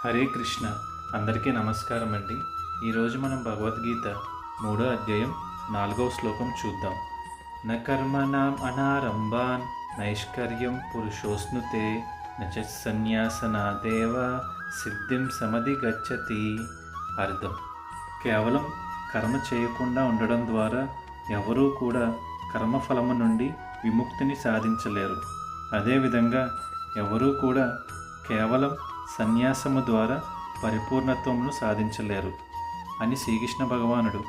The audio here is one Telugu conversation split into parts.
హరే కృష్ణ. అందరికీ నమస్కారం అండి. ఈరోజు మనం భగవద్గీత 3వ అధ్యాయం 4వ శ్లోకం చూద్దాం. న కర్మణాం అనారంభాన్ నైష్కర్యం పురుషోస్నుతే నచ సన్యాసనాదేవ సిద్ధిం సమధిగచ్చతి. అర్థం: కేవలం కర్మ చేయకుండా ఉండడం ద్వారా ఎవరూ కూడా కర్మఫలము నుండి విముక్తిని సాధించలేరు. అదేవిధంగా ఎవరూ కూడా కేవలం సన్యాసము ద్వారా పరిపూర్ణత్వమును సాధించలేరు అని శ్రీకృష్ణ భగవానుడు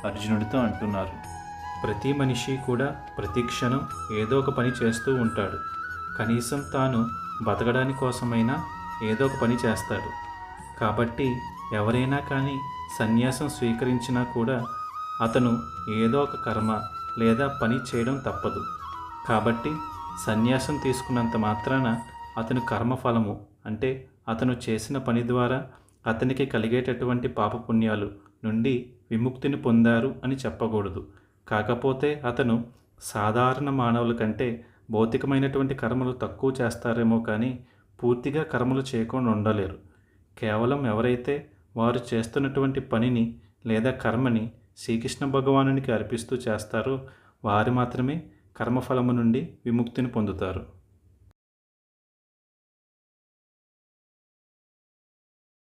అర్జునుడితో అంటున్నారు. ప్రతి మనిషి కూడా ప్రతి క్షణం ఏదో ఒక పని చేస్తూ ఉంటాడు. కనీసం తాను బతకడానికి కోసమైనా ఏదో ఒక పని చేస్తాడు. కాబట్టి ఎవరైనా కానీ సన్యాసం స్వీకరించినా కూడా అతను ఏదో ఒక కర్మ లేదా పని చేయడం తప్పదు. కాబట్టి సన్యాసం తీసుకున్నంత మాత్రాన అతను కర్మఫలము అంటే అతను చేసిన పని ద్వారా అతనికి కలిగేటటువంటి పాపపుణ్యాలు నుండి విముక్తిని పొందారు అని చెప్పకూడదు. కాకపోతే అతను సాధారణ మానవుల కంటే భౌతికమైనటువంటి కర్మలు తక్కువ చేస్తారేమో కానీ పూర్తిగా కర్మలు చేయకుండా ఉండలేరు. కేవలం ఎవరైతే వారు చేస్తున్నటువంటి పనిని లేదా కర్మని శ్రీకృష్ణ భగవానునికి అర్పిస్తూ చేస్తారో వారు మాత్రమే కర్మఫలము నుండి విముక్తిని పొందుతారు.